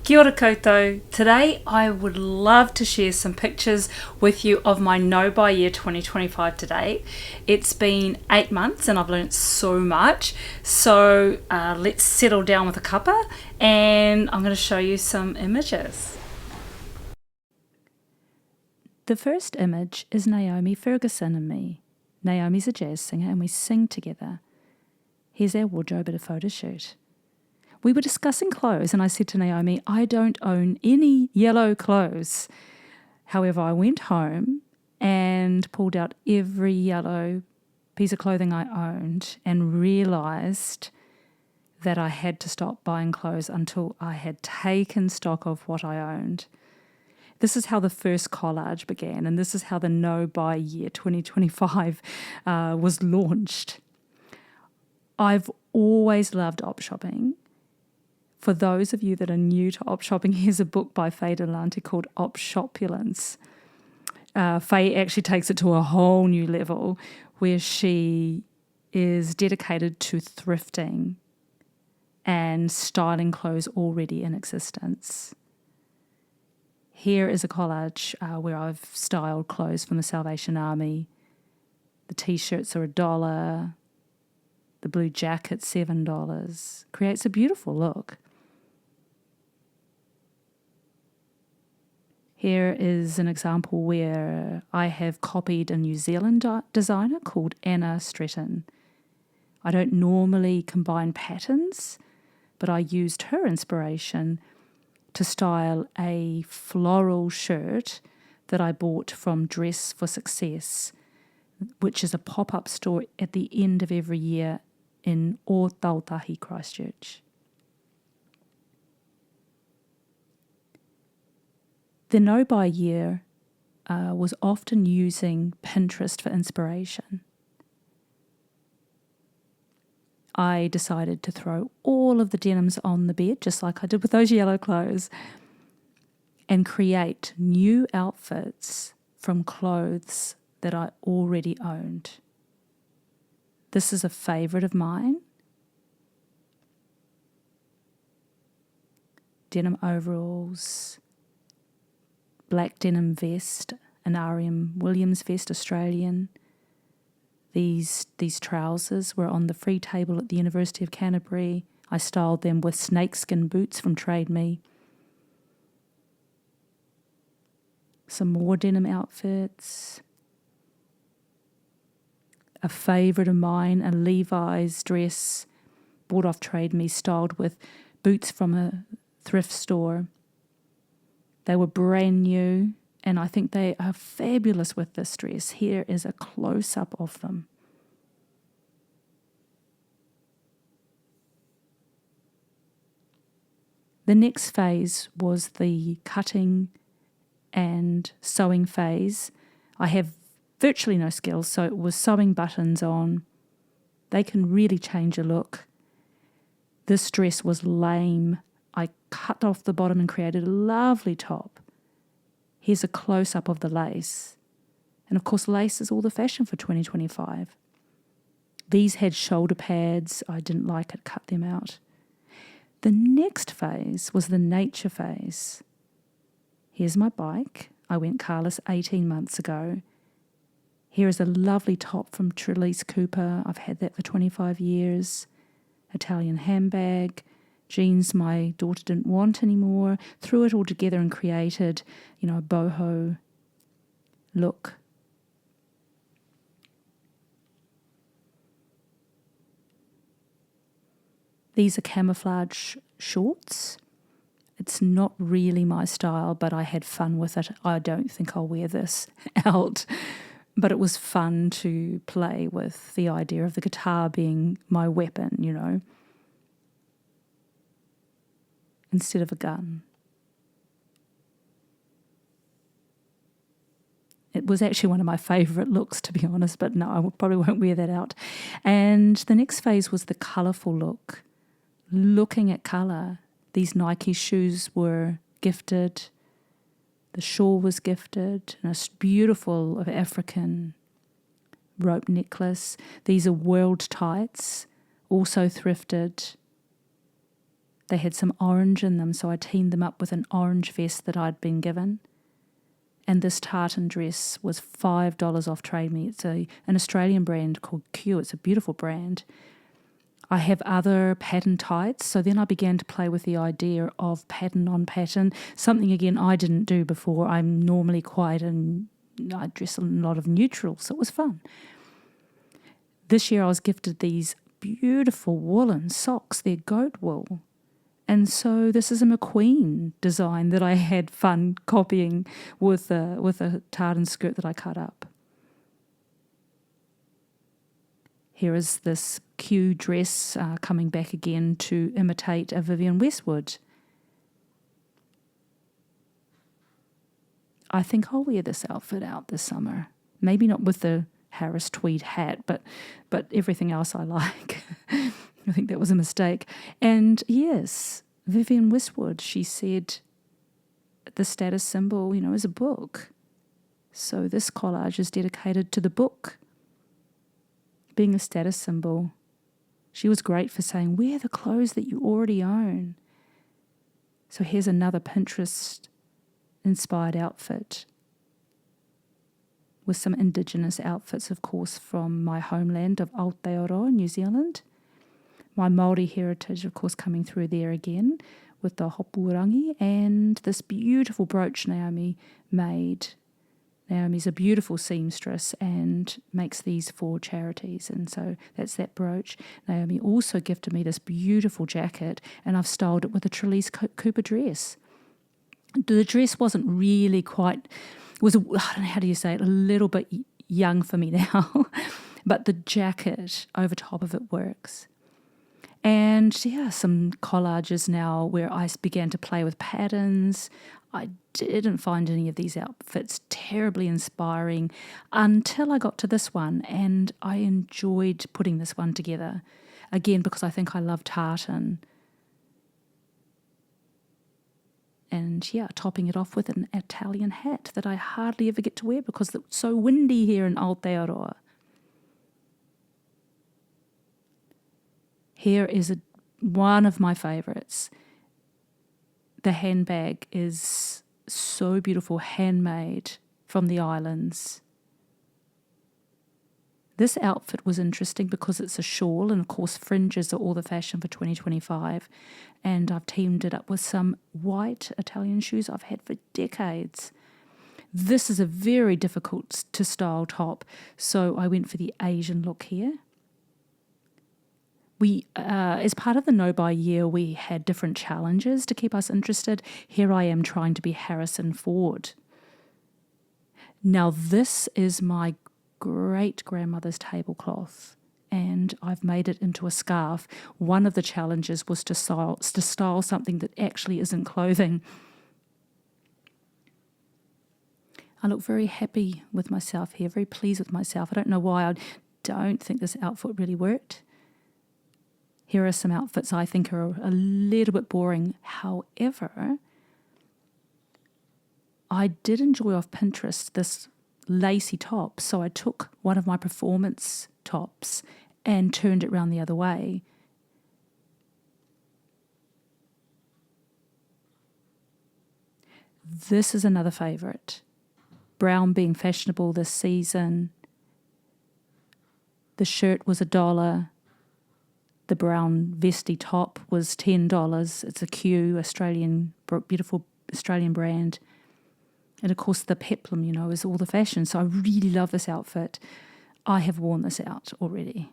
Kia ora koutou. Today I would love to share some pictures with you of my No Buy Year 2025 to date. It's been 8 months and I've learned so much. So let's settle down with a cuppa and I'm going to show you some images. The first image is Naomi Ferguson and me. Naomi's a jazz singer and we sing together. Here's our wardrobe at a photo shoot. We were discussing clothes and I said to Naomi, I don't own any yellow clothes. However, I went home and pulled out every yellow piece of clothing I owned and realised that I had to stop buying clothes until I had taken stock of what I owned. This is how the first collage began, and this is how the No Buy Year 2025 was launched. I've always loved op shopping. For those of you that are new to op shopping, here's a book by Faye Delante called Op Shopulence. Faye actually takes it to a whole new level where she is dedicated to thrifting and styling clothes already in existence. Here is a collage where I've styled clothes from the Salvation Army. The t-shirts are $1, the blue jacket $7. Creates a beautiful look. Here is an example where I have copied a New Zealand designer called Anna Stretton. I don't normally combine patterns, but I used her inspiration to style a floral shirt that I bought from Dress for Success, which is a pop-up store at the end of every year in Ōtautahi, Christchurch. The No Buy Year was often using Pinterest for inspiration. I decided to throw all of the denims on the bed, just like I did with those yellow clothes, and create new outfits from clothes that I already owned. This is a favourite of mine. Denim overalls, black denim vest, an R.M. Williams vest, Australian. These trousers were on the free table at the University of Canterbury. I styled them with snakeskin boots from Trade Me. Some more denim outfits. A favourite of mine, a Levi's dress, bought off Trade Me, styled with boots from a thrift store. They were brand new, and I think they are fabulous with this dress. Here is a close-up of them. The next phase was the cutting and sewing phase. I have virtually no skills, so it was sewing buttons on. They can really change a look. This dress was lame. I cut off the bottom and created a lovely top. Here's a close-up of the lace. And of course, lace is all the fashion for 2025. These had shoulder pads. I didn't like it, cut them out. The next phase was the nature phase. Here's my bike. I went carless 18 months ago. Here is a lovely top from Trelise Cooper. I've had that for 25 years. Italian handbag. Jeans my daughter didn't want anymore. Threw it all together and created, a boho look. These are camouflage shorts. It's not really my style, but I had fun with it. I don't think I'll wear this out. But it was fun to play with the idea of the guitar being my weapon, instead of a gun. It was actually one of my favourite looks, to be honest, but no, I probably won't wear that out. And the next phase was the colourful look. Looking at colour, these Nike shoes were gifted. The shawl was gifted, and a beautiful African rope necklace. These are world tights, also thrifted. They had some orange in them, so I teamed them up with an orange vest that I'd been given. And this tartan dress was $5 off Trade Me. It's an Australian brand called Q. It's a beautiful brand. I have other pattern tights, so then I began to play with the idea of pattern on pattern, something again I didn't do before. I'm normally I dress in a lot of neutrals, so it was fun. This year I was gifted these beautiful woolen socks. They're goat wool. And so this is a McQueen design that I had fun copying with a tartan skirt that I cut up. Here is this Q dress coming back again to imitate a Vivienne Westwood. I think I'll wear this outfit out this summer. Maybe not with the Harris tweed hat, but everything else I like. I think that was a mistake. And yes, Vivienne Westwood, she said the status symbol, is a book. So this collage is dedicated to the book being a status symbol. She was great for saying, wear the clothes that you already own. So here's another Pinterest-inspired outfit with some Indigenous outfits, of course, from my homeland of Aotearoa, New Zealand. My Māori heritage, of course, coming through there again with the hopurangi and this beautiful brooch Naomi made. Naomi's a beautiful seamstress and makes these for charities, and so that's that brooch. Naomi also gifted me this beautiful jacket, and I've styled it with a Trelise Cooper dress. The dress wasn't really quite, I don't know, how do you say it, a little bit young for me now, but the jacket over top of it works. And some collages now where I began to play with patterns. I didn't find any of these outfits terribly inspiring until I got to this one, and I enjoyed putting this one together. Again, because I think I love tartan. And topping it off with an Italian hat that I hardly ever get to wear because it's so windy here in Aotearoa. Here is one of my favourites. The handbag is so beautiful, handmade from the islands. This outfit was interesting because it's a shawl, and of course fringes are all the fashion for 2025. And I've teamed it up with some white Italian shoes I've had for decades. This is a very difficult to style top, so I went for the Asian look here. We, as part of the No Buy year, we had different challenges to keep us interested. Here I am trying to be Harrison Ford. Now this is my great-grandmother's tablecloth, and I've made it into a scarf. One of the challenges was to style something that actually isn't clothing. I look very happy with myself here, very pleased with myself. I don't know why. I don't think this outfit really worked. Here are some outfits I think are a little bit boring. However, I did enjoy off Pinterest this lacy top, so I took one of my performance tops and turned it round the other way. This is another favourite. Brown being fashionable this season. The shirt was $1. The brown vesty top was $10. It's a Q, beautiful Australian brand. And of course the peplum, is all the fashion. So I really love this outfit. I have worn this out already.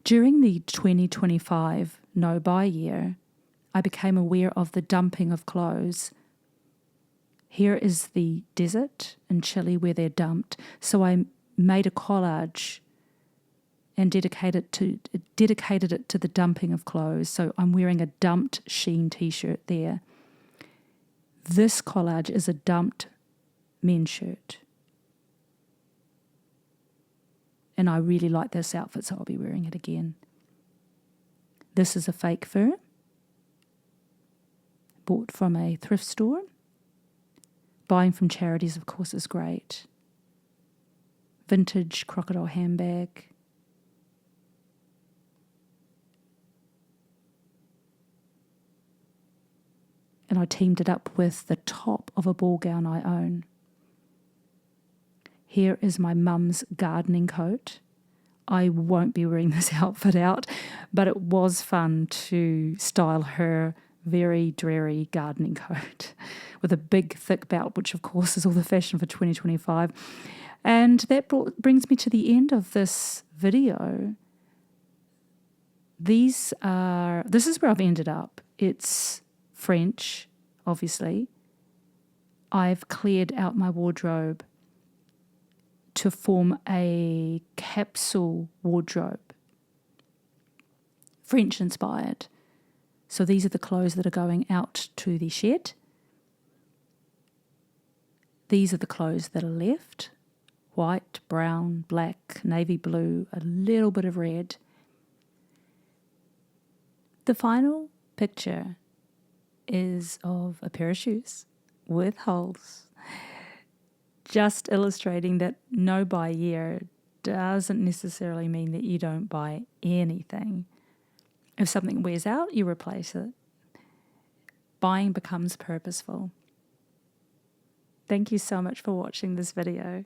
During the 2025 No Buy year, I became aware of the dumping of clothes. Here is the desert in Chile where they're dumped. So I made a collage and dedicated it to the dumping of clothes. So I'm wearing a dumped Shein t-shirt there. This collage is a dumped men's shirt. And I really like this outfit, so I'll be wearing it again. This is a fake fur, bought from a thrift store. Buying from charities, of course, is great. Vintage crocodile handbag. and I teamed it up with the top of a ball gown I own. Here is my mum's gardening coat. I won't be wearing this outfit out, but it was fun to style her very dreary gardening coat with a big thick belt, which of course is all the fashion for 2025. And that brings me to the end of this video. This is where I've ended up. It's French, obviously. I've cleared out my wardrobe to form a capsule wardrobe, French inspired. So these are the clothes that are going out to the shed. These are the clothes that are left: white, brown, black, navy blue, a little bit of red. The final picture is of a pair of shoes with holes, just illustrating that no buy year doesn't necessarily mean that you don't buy anything. If something wears out, you replace it. Buying becomes purposeful. Thank you so much for watching this video.